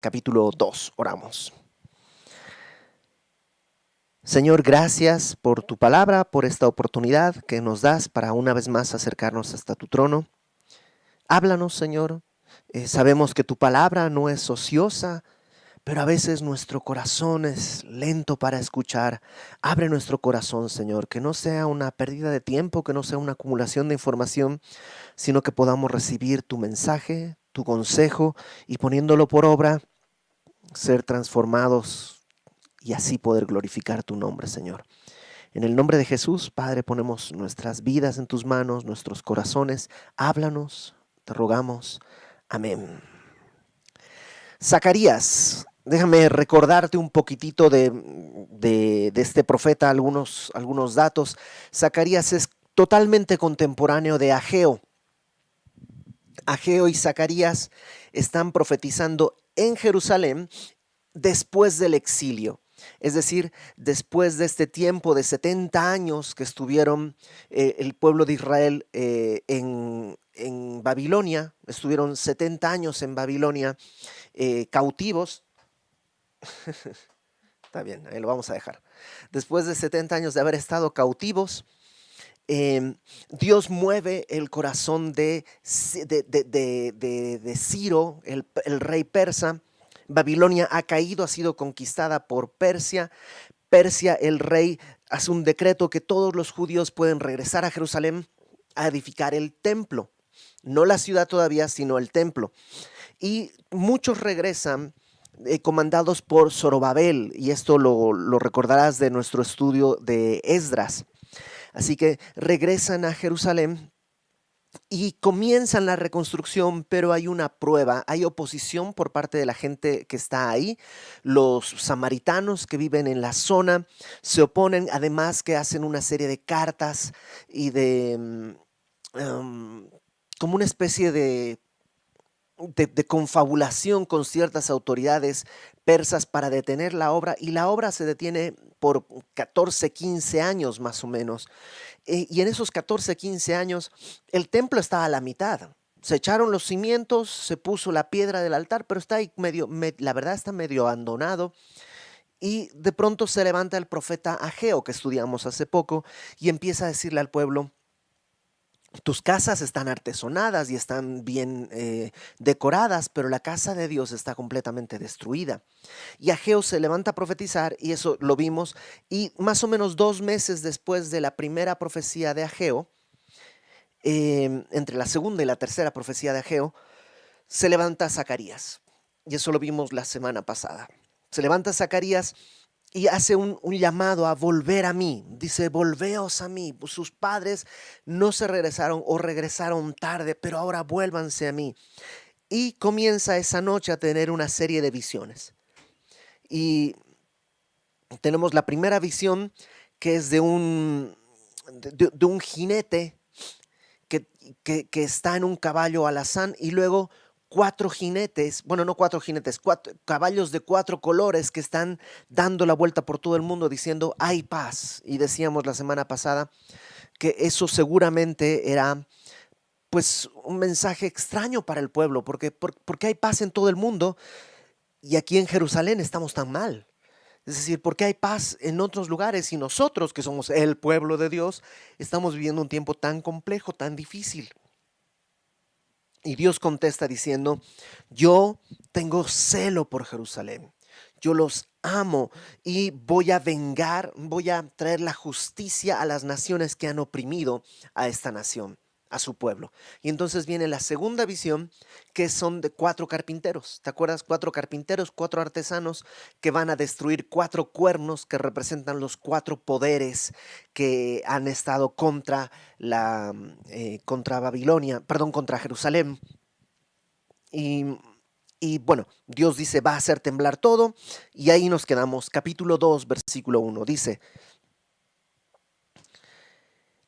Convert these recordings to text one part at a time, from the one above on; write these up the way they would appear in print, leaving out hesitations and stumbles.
capítulo 2. Oramos. Señor, gracias por tu palabra, por esta oportunidad que nos das para una vez más acercarnos hasta tu trono. Háblanos, Señor. Sabemos que tu palabra no es ociosa, pero a veces nuestro corazón es lento para escuchar. Abre nuestro corazón, Señor, que no sea una pérdida de tiempo, que no sea una acumulación de información, sino que podamos recibir tu mensaje, tu consejo y poniéndolo por obra, ser transformados y así poder glorificar tu nombre, Señor. En el nombre de Jesús, Padre, ponemos nuestras vidas en tus manos, nuestros corazones. Háblanos, te rogamos. Amén. Zacarías, déjame recordarte un poquitito de este profeta, algunos datos. Zacarías es totalmente contemporáneo de Ageo. Ageo y Zacarías están profetizando en Jerusalén después del exilio. Es decir, después de este tiempo de 70 años que estuvieron el pueblo de Israel en Babilonia, estuvieron 70 años en Babilonia cautivos. Está bien, ahí lo vamos a dejar. Después de 70 años de haber estado cautivos, Dios mueve el corazón de Ciro, el rey persa. Babilonia ha caído, ha sido conquistada por Persia. Persia, el rey, hace un decreto que todos los judíos pueden regresar a Jerusalén a edificar el templo. No la ciudad todavía, sino el templo. Y muchos regresan comandados por Zorobabel, y esto lo recordarás de nuestro estudio de Esdras. Así que regresan a Jerusalén y comienzan la reconstrucción, pero hay una prueba, hay oposición por parte de la gente que está ahí. Los samaritanos que viven en la zona se oponen, además que hacen una serie de cartas y de como una especie de confabulación con ciertas autoridades persas para detener la obra, y la obra se detiene por 14, 15 años más o menos. Y en esos 14, 15 años el templo estaba a la mitad. Se echaron los cimientos, se puso la piedra del altar, pero está ahí la verdad está medio abandonado. Y de pronto se levanta el profeta Ageo, que estudiamos hace poco, y empieza a decirle al pueblo: tus casas están artesonadas y están bien decoradas, pero la casa de Dios está completamente destruida. Y Ageo se levanta a profetizar, y eso lo vimos, y más o menos 2 meses después de la primera profecía de Ageo, entre la segunda y la tercera profecía de Ageo, se levanta Zacarías. Y eso lo vimos la semana pasada. Se levanta Zacarías y hace un llamado a volver a mí. Dice: volveos a mí. Pues sus padres no se regresaron o regresaron tarde, pero ahora vuélvanse a mí. Y comienza esa noche a tener una serie de visiones. Y tenemos la primera visión, que es de un jinete que está en un caballo alazán, y luego 4 jinetes, bueno, no 4 jinetes, 4 caballos de 4 colores que están dando la vuelta por todo el mundo diciendo: hay paz. Y decíamos la semana pasada que eso seguramente era pues un mensaje extraño para el pueblo, porque hay paz en todo el mundo y aquí en Jerusalén estamos tan mal. Es decir, ¿por qué hay paz en otros lugares y nosotros, que somos el pueblo de Dios, estamos viviendo un tiempo tan complejo, tan difícil? Y Dios contesta diciendo: yo tengo celo por Jerusalén, yo los amo y voy a vengar, voy a traer la justicia a las naciones que han oprimido a esta nación, a su pueblo. Y entonces viene la segunda visión, que son de 4 carpinteros. ¿Te acuerdas? 4 carpinteros, 4 artesanos que van a destruir 4 cuernos que representan los 4 poderes que han estado contra Babilonia, perdón, contra Jerusalén. Y, y bueno, Dios dice: va a hacer temblar todo, y ahí nos quedamos. Capítulo 2, versículo 1, dice: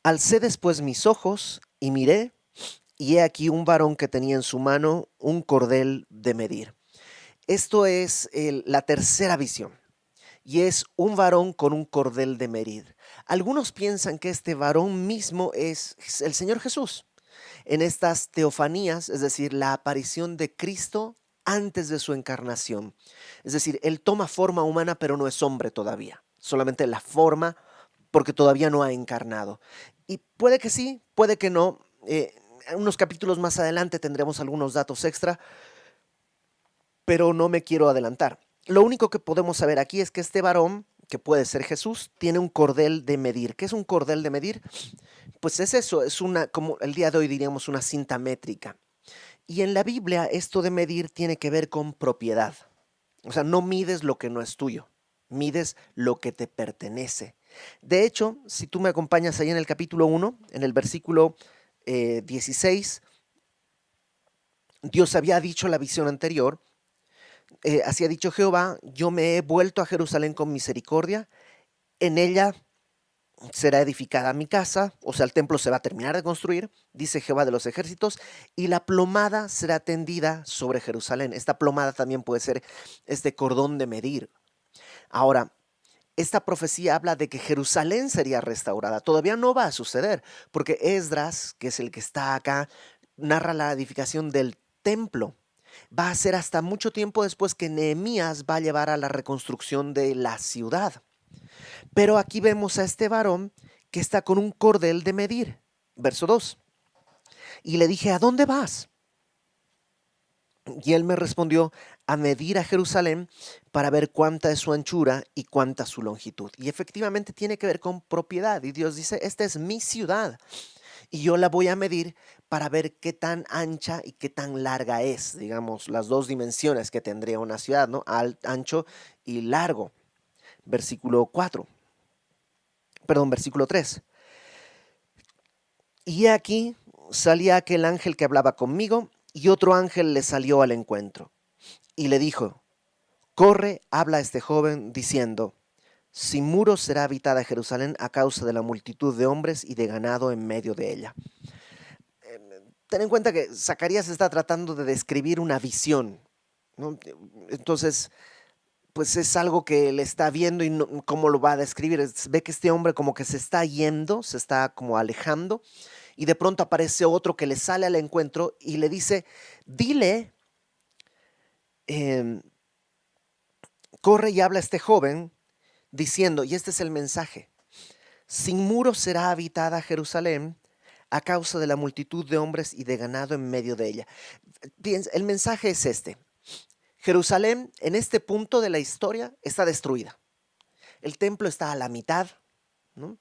alcé después mis ojos y miré, y he aquí un varón que tenía en su mano un cordel de medir. Esto es la tercera visión, y es un varón con un cordel de medir. Algunos piensan que este varón mismo es el Señor Jesús. En estas teofanías, es decir, la aparición de Cristo antes de su encarnación. Es decir, Él toma forma humana, pero no es hombre todavía. Solamente la forma, porque todavía no ha encarnado. Y puede que sí, puede que no. Unos capítulos más adelante tendremos algunos datos extra, pero no me quiero adelantar. Lo único que podemos saber aquí es que este varón, que puede ser Jesús, tiene un cordel de medir. ¿Qué es un cordel de medir? Pues es eso, es una, como el día de hoy diríamos, una cinta métrica. Y en la Biblia esto de medir tiene que ver con propiedad. O sea, no mides lo que no es tuyo, mides lo que te pertenece. De hecho, si tú me acompañas ahí en el capítulo 1, en el versículo 16, Dios había dicho la visión anterior, así ha dicho Jehová, yo me he vuelto a Jerusalén con misericordia, en ella será edificada mi casa, o sea, el templo se va a terminar de construir, dice Jehová de los ejércitos, y la plomada será tendida sobre Jerusalén. Esta plomada también puede ser este cordón de medir. Ahora, esta profecía habla de que Jerusalén sería restaurada. Todavía no va a suceder, porque Esdras, que es el que está acá, narra la edificación del templo. Va a ser hasta mucho tiempo después que Nehemías va a llevar a la reconstrucción de la ciudad. Pero aquí vemos a este varón que está con un cordel de medir. Verso 2. Y le dije, ¿a dónde vas? Y él me respondió, a medir a Jerusalén para ver cuánta es su anchura y cuánta su longitud. Y efectivamente tiene que ver con propiedad. Y Dios dice, esta es mi ciudad. Y yo la voy a medir para ver qué tan ancha y qué tan larga es, digamos, las dos dimensiones que tendría una ciudad, ¿no? Ancho y largo. Versículo 4. Perdón, versículo 3. Y aquí salía aquel ángel que hablaba conmigo, y otro ángel le salió al encuentro. Y le dijo, corre, habla a este joven, diciendo, sin muros será habitada Jerusalén a causa de la multitud de hombres y de ganado en medio de ella. Ten en cuenta que Zacarías está tratando de describir una visión, ¿no? Entonces, pues es algo que él está viendo y no, cómo lo va a describir. Ve que este hombre como que se está yendo, se está como alejando, y de pronto aparece otro que le sale al encuentro y le dice, dile, eh, corre y habla a este joven, diciendo, y este es el mensaje, sin muros será habitada Jerusalén a causa de la multitud de hombres y de ganado en medio de ella. Bien, el mensaje es este. Jerusalén en este punto de la historia está destruida. El templo está a la mitad, ¿no?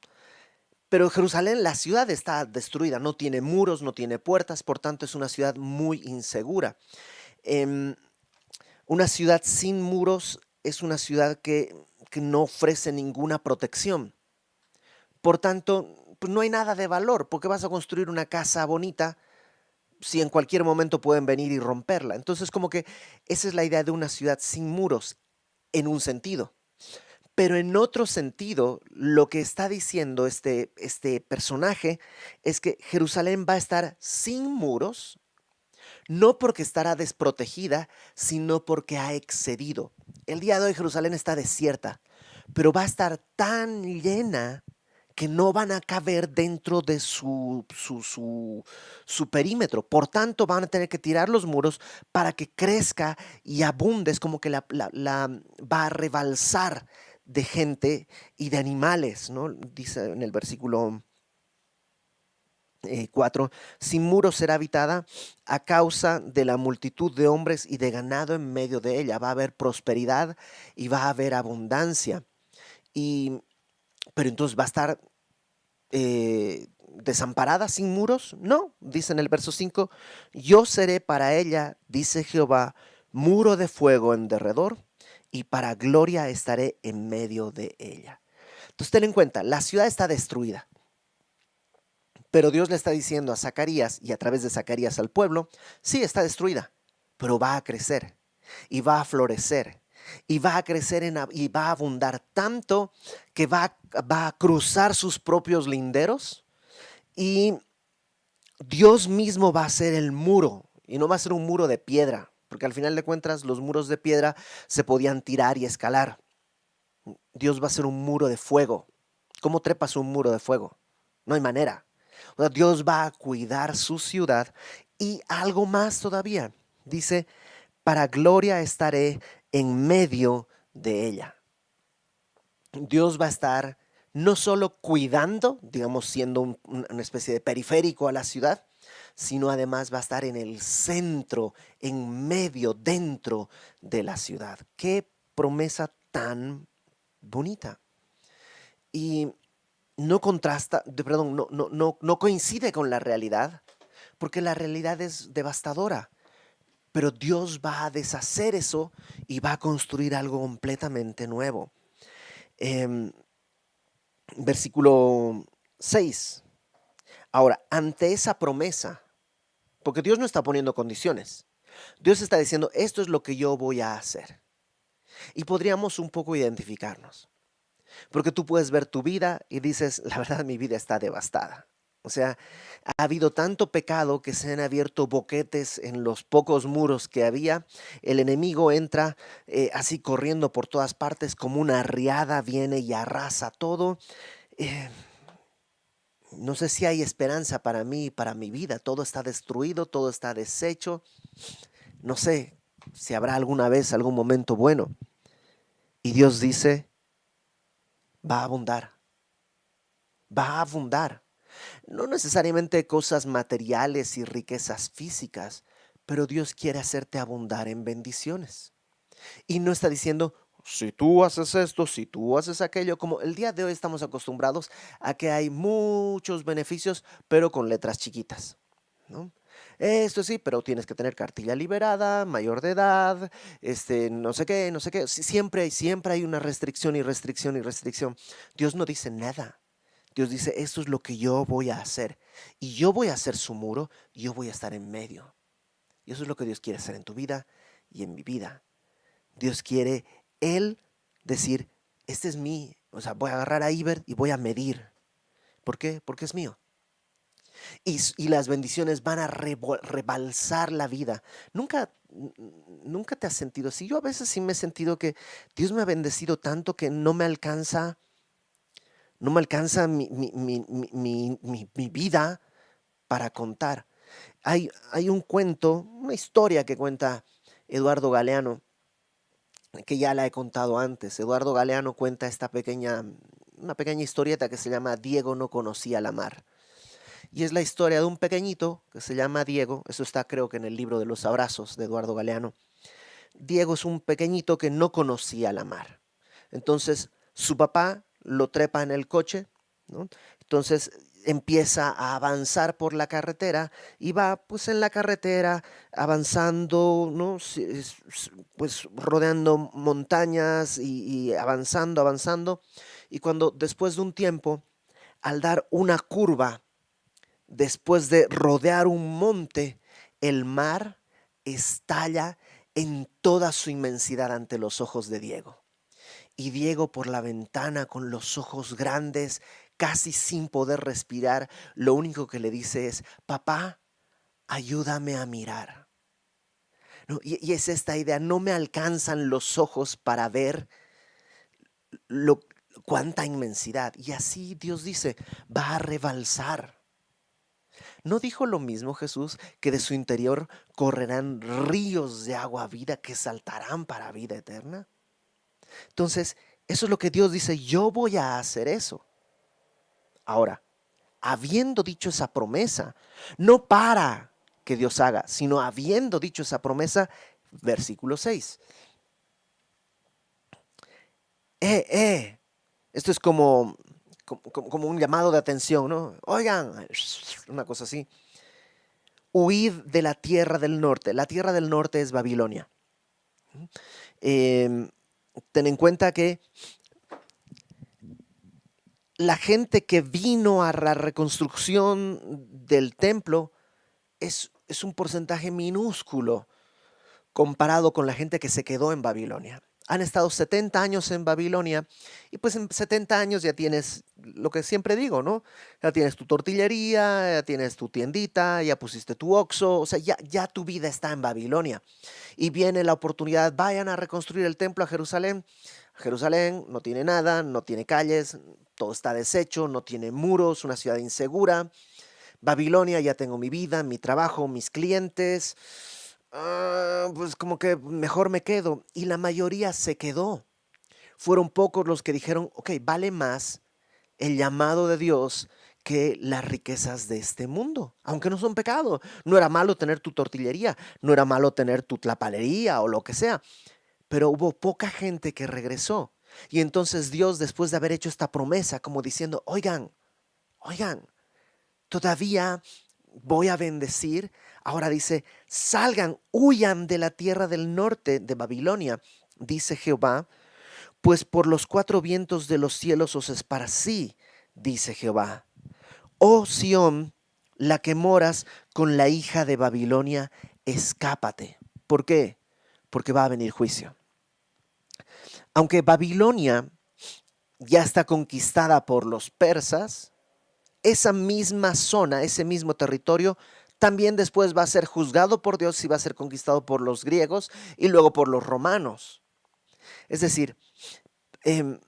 Pero Jerusalén, la ciudad está destruida, no tiene muros, no tiene puertas, por tanto es una ciudad muy insegura. Eh, una ciudad sin muros es una ciudad que no ofrece ninguna protección. Por tanto, pues no hay nada de valor, porque vas a construir una casa bonita si en cualquier momento pueden venir y romperla. Entonces, como que esa es la idea de una ciudad sin muros, en un sentido. Pero en otro sentido, lo que está diciendo este personaje es que Jerusalén va a estar sin muros, no porque estará desprotegida, sino porque ha excedido. El día de hoy Jerusalén está desierta, pero va a estar tan llena que no van a caber dentro de su perímetro. Por tanto, van a tener que tirar los muros para que crezca y abunde. Es como que la va a rebalsar de gente y de animales, ¿no? Dice en el versículo 4, sin muros será habitada a causa de la multitud de hombres y de ganado en medio de ella. Va a haber prosperidad y va a haber abundancia. Pero entonces va a estar desamparada sin muros. No, dice en el verso 5, yo seré para ella, dice Jehová, muro de fuego en derredor, y para gloria estaré en medio de ella. Entonces ten en cuenta, la ciudad está destruida, pero Dios le está diciendo a Zacarías y a través de Zacarías al pueblo, sí está destruida, pero va a crecer y va a florecer y va a crecer y va a abundar tanto que va a cruzar sus propios linderos, y Dios mismo va a ser el muro, y no va a ser un muro de piedra, porque al final de cuentas los muros de piedra se podían tirar y escalar. Dios va a ser un muro de fuego. ¿Cómo trepas un muro de fuego? No hay manera. O sea, Dios va a cuidar su ciudad, y algo más todavía. Dice, para gloria estaré en medio de ella. Dios va a estar no solo cuidando, digamos, siendo una especie de periférico a la ciudad, sino además va a estar en el centro, en medio, dentro de la ciudad. Qué promesa tan bonita. Y no contrasta, perdón, no coincide con la realidad, porque la realidad es devastadora. Pero Dios va a deshacer eso y va a construir algo completamente nuevo. Em, Versículo 6. Ahora, ante esa promesa, porque Dios no está poniendo condiciones, Dios está diciendo, esto es lo que yo voy a hacer. Y podríamos un poco identificarnos, porque tú puedes ver tu vida y dices, la verdad mi vida está devastada. O sea, ha habido tanto pecado que se han abierto boquetes en los pocos muros que había. El enemigo entra así corriendo por todas partes como una riada, viene y arrasa todo. Eh, no sé si hay esperanza para mí y para mi vida. Todo está destruido, todo está deshecho. No sé si habrá alguna vez, algún momento bueno. Y Dios dice, va a abundar, va a abundar. No necesariamente cosas materiales y riquezas físicas, pero Dios quiere hacerte abundar en bendiciones. Y no está diciendo, si tú haces esto, si tú haces aquello, como el día de hoy estamos acostumbrados a que hay muchos beneficios, pero con letras chiquitas, ¿no? Esto sí, pero tienes que tener cartilla liberada, mayor de edad, no sé qué, no sé qué. Siempre hay una restricción y restricción y restricción. Dios no dice nada. Dios dice, esto es lo que yo voy a hacer. Y yo voy a hacer su muro, y yo voy a estar en medio. Y eso es lo que Dios quiere hacer en tu vida y en mi vida. Dios quiere, Él, decir, este es mí. O sea, voy a agarrar a Iber y voy a medir. ¿Por qué? Porque es mío. Y las bendiciones van a rebalsar la vida. Nunca te has sentido así. Yo a veces sí me he sentido que Dios me ha bendecido tanto que no me alcanza mi vida para contar. Hay un cuento, una historia que cuenta Eduardo Galeano, que ya la he contado antes. Eduardo Galeano cuenta una pequeña historieta que se llama Diego no conocía la mar. Y es la historia de un pequeñito que se llama Diego. Eso está creo que en el libro de los abrazos de Eduardo Galeano. Diego es un pequeñito que no conocía la mar. Entonces su papá lo trepa en el coche, ¿no? Entonces empieza a avanzar por la carretera y va pues en la carretera avanzando, ¿no? Pues rodeando montañas y avanzando, avanzando. Y cuando después de un tiempo, al dar una curva, después de rodear un monte, el mar estalla en toda su inmensidad ante los ojos de Diego. Y Diego por la ventana con los ojos grandes, casi sin poder respirar, lo único que le dice es, papá, ayúdame a mirar. ¿No? Y es esta idea, no me alcanzan los ojos para ver lo, cuánta inmensidad. Y así Dios dice, va a rebalsar. ¿No dijo lo mismo Jesús, que de su interior correrán ríos de agua vida que saltarán para vida eterna? Entonces, eso es lo que Dios dice, yo voy a hacer eso. Ahora, habiendo dicho esa promesa, no para que Dios haga, sino habiendo dicho esa promesa, versículo 6. Eh, esto es como un llamado de atención, ¿no? Oigan, una cosa así. Huid de la tierra del norte. La tierra del norte es Babilonia. Eh, Ten en cuenta que la gente que vino a la reconstrucción del templo es un porcentaje minúsculo comparado con la gente que se quedó en Babilonia. Han estado 70 años en Babilonia y pues en 70 años ya tienes lo que siempre digo, ¿no? Ya tienes tu tortillería, ya tienes tu tiendita, ya pusiste tu Oxxo, o sea, ya tu vida está en Babilonia. Y viene la oportunidad, vayan a reconstruir el templo a Jerusalén. Jerusalén no tiene nada, no tiene calles, todo está deshecho, no tiene muros, una ciudad insegura. Babilonia, ya tengo mi vida, mi trabajo, mis clientes. Pues como que mejor me quedo. Y la mayoría se quedó. Fueron pocos los que dijeron, ok, vale más el llamado de Dios que las riquezas de este mundo, aunque no son pecado. No era malo tener tu tortillería, no era malo tener tu tlapalería o lo que sea, pero hubo poca gente que regresó. Y entonces Dios, después de haber hecho esta promesa, como diciendo, oigan, oigan, todavía voy a bendecir. Ahora dice, salgan, huyan de la tierra del norte de Babilonia, dice Jehová, pues por los cuatro vientos de los cielos os esparcí, dice Jehová. Oh Sión, la que moras con la hija de Babilonia, escápate. ¿Por qué? Porque va a venir juicio. Aunque Babilonia ya está conquistada por los persas, esa misma zona, ese mismo territorio, también después va a ser juzgado por Dios y va a ser conquistado por los griegos y luego por los romanos. Es decir, em,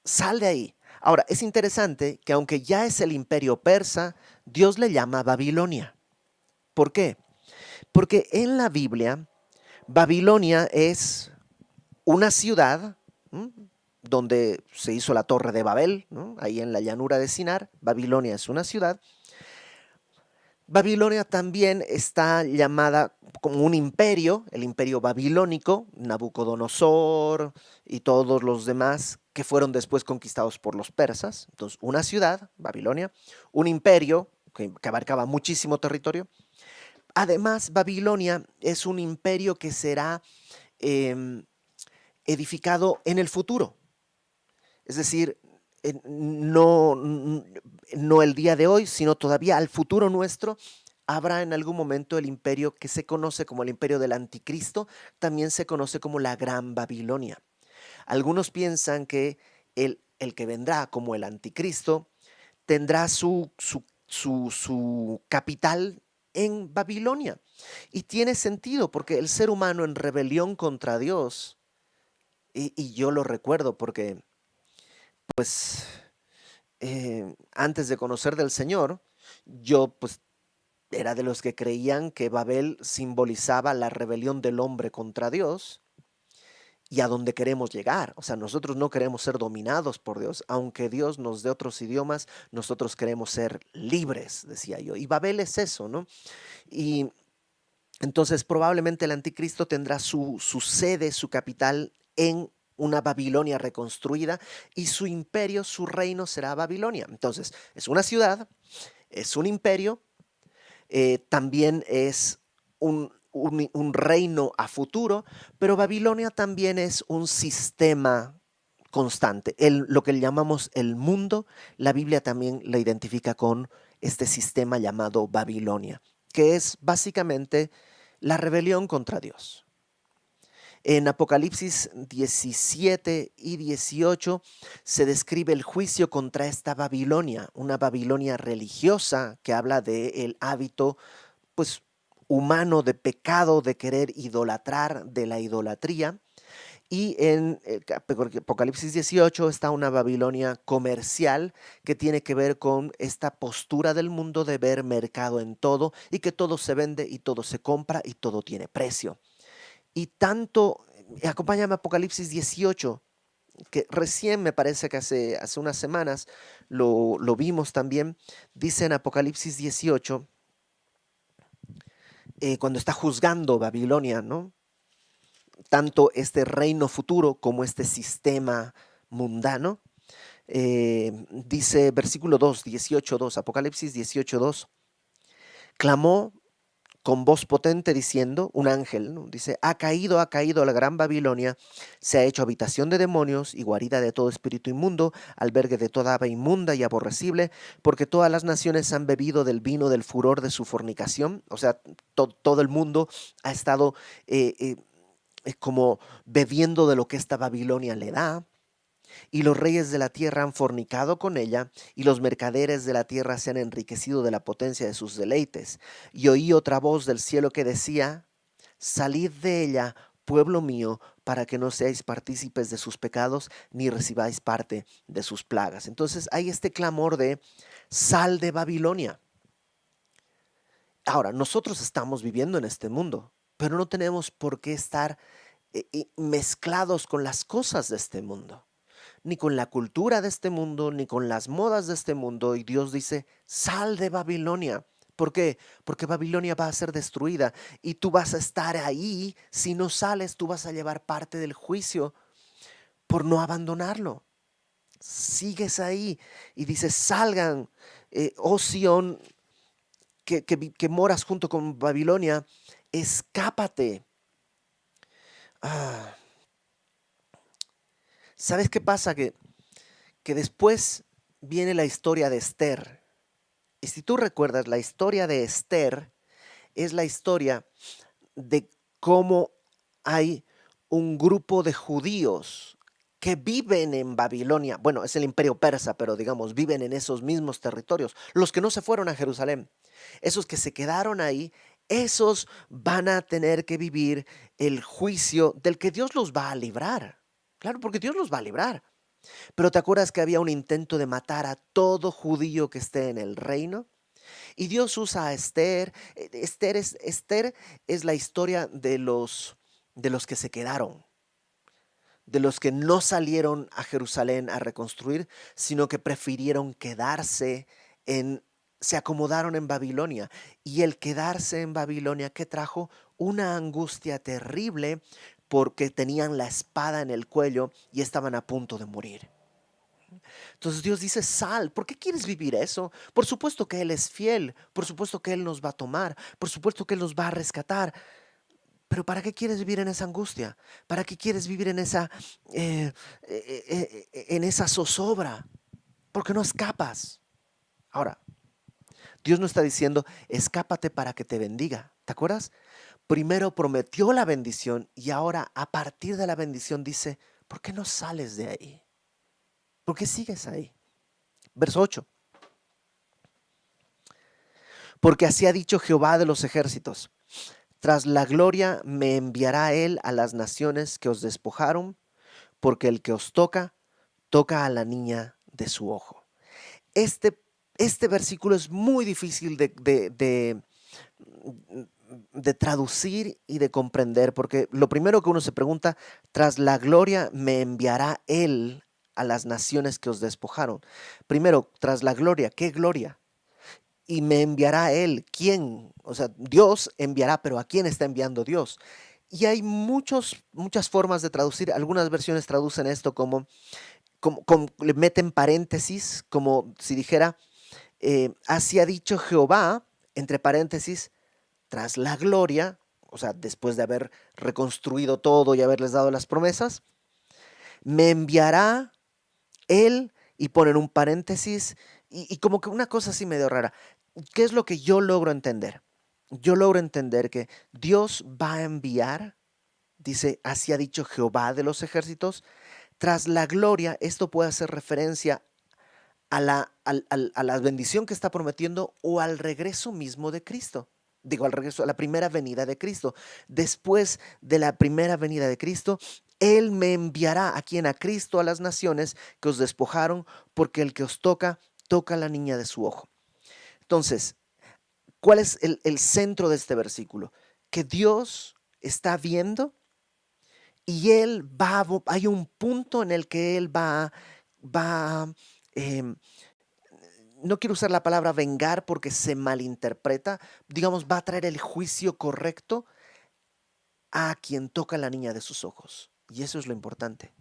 sal de ahí. Ahora, es interesante que aunque ya es el imperio persa, Dios le llama Babilonia. ¿Por qué? Porque en la Biblia, Babilonia es una ciudad, ¿m?, donde se hizo la Torre de Babel, ¿no?, ahí en la llanura de Sinar. Babilonia es una ciudad. Babilonia también está llamada como un imperio, el imperio babilónico, Nabucodonosor y todos los demás que fueron después conquistados por los persas. Entonces, una ciudad, Babilonia, un imperio que abarcaba muchísimo territorio. Además, Babilonia es un imperio que será em, edificado en el futuro. Es decir, no el día de hoy, sino todavía al futuro nuestro, habrá en algún momento el imperio que se conoce como el imperio del anticristo, también se conoce como la Gran Babilonia. Algunos piensan que el que vendrá como el anticristo tendrá su capital en Babilonia. Y tiene sentido porque el ser humano en rebelión contra Dios, y yo lo recuerdo porque pues antes de conocer del Señor, yo pues era de los que creían que Babel simbolizaba la rebelión del hombre contra Dios y a dónde queremos llegar. O sea, nosotros no queremos ser dominados por Dios, aunque Dios nos dé otros idiomas, nosotros queremos ser libres, decía yo. Y Babel es eso, ¿no? Y entonces probablemente el anticristo tendrá su sede, su capital en una Babilonia reconstruida y su imperio, su reino será Babilonia. Entonces, es una ciudad, es un imperio, también es un reino a futuro, pero Babilonia también es un sistema constante. Lo que llamamos el mundo, la Biblia también la identifica con este sistema llamado Babilonia, que es básicamente la rebelión contra Dios. En Apocalipsis 17 y 18 se describe el juicio contra esta Babilonia, una Babilonia religiosa que habla del hábito pues humano de pecado, de querer idolatrar, de la idolatría. Y en Apocalipsis 18 está una Babilonia comercial que tiene que ver con esta postura del mundo de ver mercado en todo y que todo se vende y todo se compra y todo tiene precio. Y tanto, acompáñame a Apocalipsis 18, que recién me parece que hace unas semanas lo vimos también. Dice en Apocalipsis 18, cuando está juzgando Babilonia, ¿no?, tanto este reino futuro como este sistema mundano. Dice versículo 2, 18:2, Apocalipsis 18:2, clamó con voz potente diciendo, un ángel, ¿no?, dice, ha caído la gran Babilonia, se ha hecho habitación de demonios y guarida de todo espíritu inmundo, albergue de toda ave inmunda y aborrecible, porque todas las naciones han bebido del vino del furor de su fornicación. O sea, todo el mundo ha estado como bebiendo de lo que esta Babilonia le da. Y los reyes de la tierra han fornicado con ella, y los mercaderes de la tierra se han enriquecido de la potencia de sus deleites. Y oí otra voz del cielo que decía, salid de ella, pueblo mío, para que no seáis partícipes de sus pecados, ni recibáis parte de sus plagas. Entonces hay este clamor de, sal de Babilonia. Ahora, nosotros estamos viviendo en este mundo, pero no tenemos por qué estar mezclados con las cosas de este mundo, ni con la cultura de este mundo, ni con las modas de este mundo. Y Dios dice, sal de Babilonia. ¿Por qué? Porque Babilonia va a ser destruida y tú vas a estar ahí. Si no sales, tú vas a llevar parte del juicio por no abandonarlo. Sigues ahí y dice, salgan, oh Sión, que moras junto con Babilonia, escápate. Ah, ¿Sabes qué pasa? Que después viene la historia de Esther. Y si tú recuerdas, la historia de Esther es la historia de cómo hay un grupo de judíos que viven en Babilonia. Bueno, es el imperio persa, pero digamos, viven en esos mismos territorios. Los que no se fueron a Jerusalén, esos que se quedaron ahí, esos van a tener que vivir el juicio del que Dios los va a librar. Claro, porque Dios los va a librar. Pero ¿te acuerdas que había un intento de matar a todo judío que esté en el reino? Y Dios usa a Esther. Esther es la historia de los que se quedaron, de los que no salieron a Jerusalén a reconstruir, sino que prefirieron quedarse se acomodaron en Babilonia. Y el quedarse en Babilonia, ¿qué trajo? Una angustia terrible porque tenían la espada en el cuello y estaban a punto de morir. Entonces Dios dice, sal, ¿por qué quieres vivir eso? Por supuesto que Él es fiel, por supuesto que Él nos va a tomar, por supuesto que Él nos va a rescatar, pero ¿para qué quieres vivir en esa angustia? ¿Para qué quieres vivir en esa zozobra? Porque no escapas. Ahora, Dios no está diciendo, escápate para que te bendiga, ¿te acuerdas? Primero prometió la bendición y ahora a partir de la bendición dice, ¿por qué no sales de ahí? ¿Por qué sigues ahí? Verso 8. Porque así ha dicho Jehová de los ejércitos: tras la gloria me enviará él a las naciones que os despojaron, porque el que os toca, toca a la niña de su ojo. Este, este versículo es muy difícil de traducir y de comprender, porque lo primero que uno se pregunta, tras la gloria me enviará él a las naciones que os despojaron. Primero, tras la gloria, ¿qué gloria? Y me enviará él. ¿Quién? O sea, Dios enviará, pero ¿a quién está enviando Dios? Y hay muchas formas de traducir. Algunas versiones traducen esto como le meten paréntesis, como si dijera, así ha dicho Jehová, entre paréntesis, tras la gloria, o sea, después de haber reconstruido todo y haberles dado las promesas, me enviará él, y ponen un paréntesis, y como que una cosa así medio rara. ¿Qué es lo que yo logro entender? Yo logro entender que Dios va a enviar, dice, así ha dicho Jehová de los ejércitos, tras la gloria. Esto puede hacer referencia a la bendición que está prometiendo o al regreso mismo de Cristo. Digo, al regreso, a la primera venida de Cristo. Después de la primera venida de Cristo, Él me enviará, ¿a quién? A Cristo, a las naciones que os despojaron, porque el que os toca, toca a la niña de su ojo. Entonces, ¿cuál es el centro de este versículo? Que Dios está viendo y hay un punto en el que Él va, eh, no quiero usar la palabra vengar porque se malinterpreta, digamos, va a traer el juicio correcto a quien toca la niña de sus ojos. Y eso es lo importante.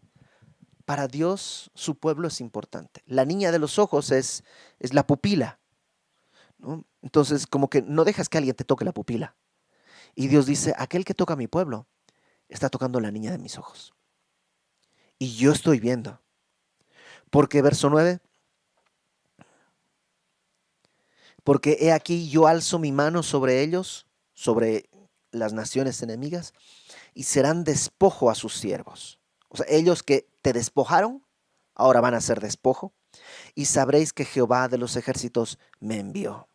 Para Dios, su pueblo es importante. La niña de los ojos es la pupila, ¿no? Entonces, como que no dejas que alguien te toque la pupila. Y Dios dice, aquel que toca a mi pueblo está tocando la niña de mis ojos. Y yo estoy viendo. Porque verso 9, porque he aquí yo alzo mi mano sobre ellos, sobre las naciones enemigas, y serán despojo a sus siervos. O sea, ellos que te despojaron, ahora van a ser despojo, y sabréis que Jehová de los ejércitos me envió.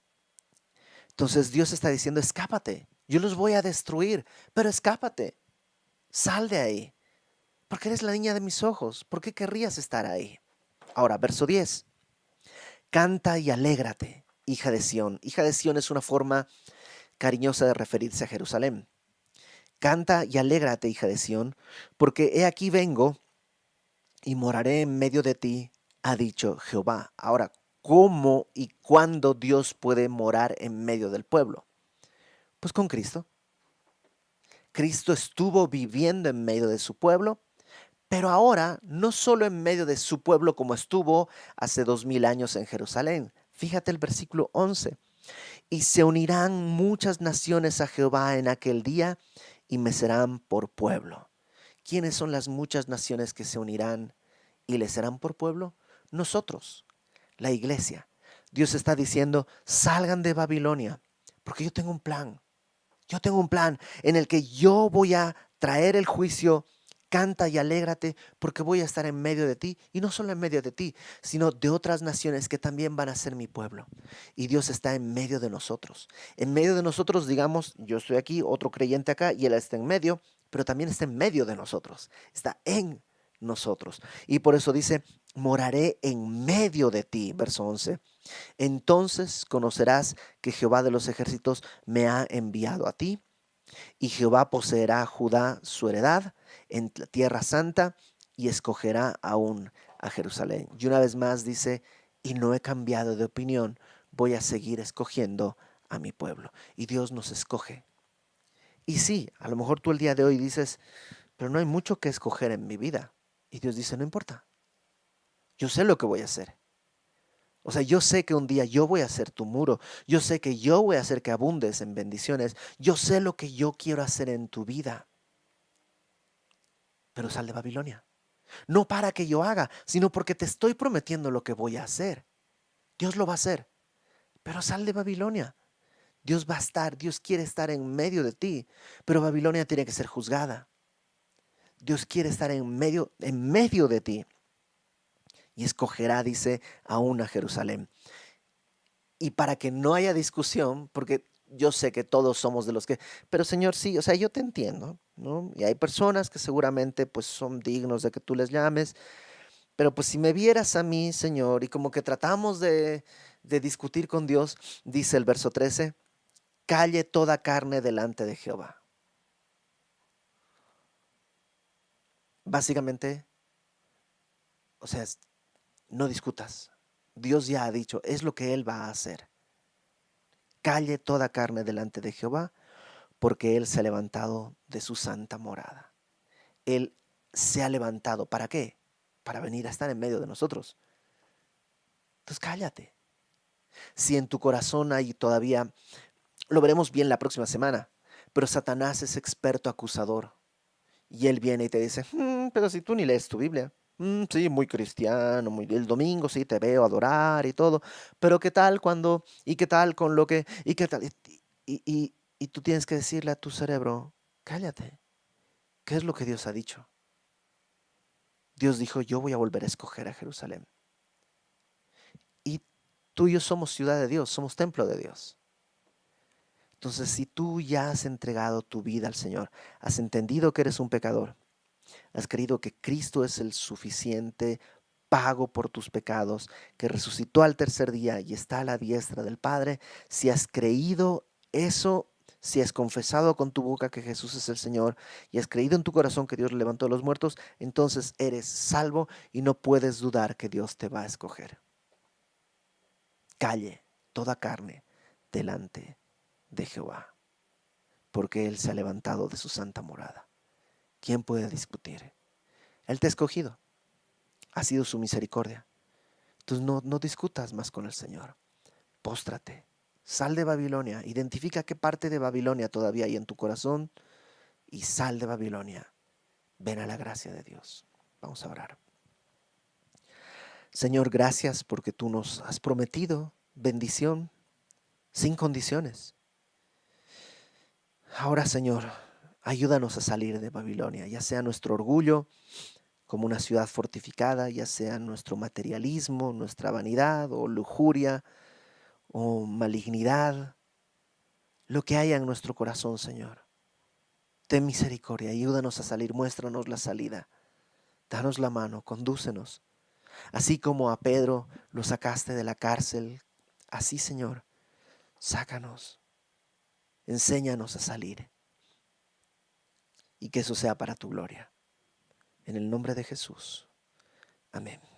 Entonces Dios está diciendo, escápate, yo los voy a destruir, pero escápate, sal de ahí, porque eres la niña de mis ojos, ¿por qué querrías estar ahí? Ahora, verso 10, canta y alégrate, hija de Sión. Hija de Sión es una forma cariñosa de referirse a Jerusalén. Canta y alégrate, hija de Sión, porque he aquí vengo y moraré en medio de ti, ha dicho Jehová. Ahora, ¿cómo y cuándo Dios puede morar en medio del pueblo? Pues con Cristo. Cristo estuvo viviendo en medio de su pueblo, pero ahora no solo en medio de su pueblo como estuvo hace 2000 años en Jerusalén. Fíjate el versículo 11. Y se unirán muchas naciones a Jehová en aquel día y me serán por pueblo. ¿Quiénes son las muchas naciones que se unirán y le serán por pueblo? Nosotros, la iglesia. Dios está diciendo, salgan de Babilonia, porque yo tengo un plan. Yo tengo un plan en el que yo voy a traer el juicio. Canta y alégrate porque voy a estar en medio de ti, y no solo en medio de ti, sino de otras naciones que también van a ser mi pueblo. Y Dios está en medio de nosotros. En medio de nosotros, digamos, yo estoy aquí, otro creyente acá, y Él está en medio, pero también está en medio de nosotros. Está en nosotros. Y por eso dice, moraré en medio de ti, verso 11. Entonces conocerás que Jehová de los ejércitos me ha enviado a ti, y Jehová poseerá a Judá su heredad en la tierra santa, y escogerá aún a Jerusalén. Y una vez más dice, y no he cambiado de opinión, voy a seguir escogiendo a mi pueblo. Y Dios nos escoge. Y sí, a lo mejor tú el día de hoy dices, pero no hay mucho que escoger en mi vida. Y Dios dice, no importa, yo sé lo que voy a hacer. O sea, yo sé que un día yo voy a ser tu muro. Yo sé que yo voy a hacer que abundes en bendiciones. Yo sé lo que yo quiero hacer en tu vida. Pero sal de Babilonia. No para que yo haga, sino porque te estoy prometiendo lo que voy a hacer. Dios lo va a hacer. Pero sal de Babilonia. Dios va a estar, Dios quiere estar en medio de ti. Pero Babilonia tiene que ser juzgada. Dios quiere estar en medio de ti. Y escogerá, dice, aún a Jerusalén. Y para que no haya discusión, porque yo sé que todos somos de los que, pero Señor, sí, o sea, yo te entiendo, ¿no? Y hay personas que seguramente pues son dignos de que tú les llames, pero pues si me vieras a mí, Señor, y como que tratamos de discutir con Dios, dice el verso 13, calle toda carne delante de Jehová. Básicamente, o sea, no discutas. Dios ya ha dicho, es lo que Él va a hacer. Calle toda carne delante de Jehová, porque Él se ha levantado de su santa morada. Él se ha levantado. ¿Para qué? Para venir a estar en medio de nosotros. Entonces cállate. Si en tu corazón hay todavía, lo veremos bien la próxima semana, pero Satanás es experto acusador. Y él viene y te dice, pero si tú ni lees tu Biblia. Sí, muy cristiano, el domingo sí te veo adorar y todo, pero ¿qué tal cuando, y qué tal con lo que, y qué tal? Y tú tienes que decirle a tu cerebro, cállate, ¿qué es lo que Dios ha dicho? Dios dijo, yo voy a volver a escoger a Jerusalén. Y tú y yo somos ciudad de Dios, somos templo de Dios. Entonces, si tú ya has entregado tu vida al Señor, has entendido que eres un pecador, has creído que Cristo es el suficiente pago por tus pecados, que resucitó al tercer día y está a la diestra del Padre, si has creído eso, si has confesado con tu boca que Jesús es el Señor y has creído en tu corazón que Dios le levantó a los muertos, entonces eres salvo y no puedes dudar que Dios te va a escoger. Calle toda carne delante de Jehová, porque Él se ha levantado de su santa morada. ¿Quién puede discutir? Él te ha escogido, ha sido su misericordia. Entonces no discutas más con el Señor. Póstrate, sal de Babilonia, identifica qué parte de Babilonia todavía hay en tu corazón y sal de Babilonia. Ven a la gracia de Dios. Vamos a orar. Señor, gracias porque tú nos has prometido bendición sin condiciones. Ahora, Señor, ayúdanos a salir de Babilonia, ya sea nuestro orgullo como una ciudad fortificada, ya sea nuestro materialismo, nuestra vanidad o lujuria o malignidad, lo que haya en nuestro corazón, Señor. Ten misericordia, ayúdanos a salir, muéstranos la salida, danos la mano, condúcenos. Así como a Pedro lo sacaste de la cárcel, así, Señor, sácanos. enséñanos a salir y que eso sea para tu gloria. En el nombre de Jesús. Amén.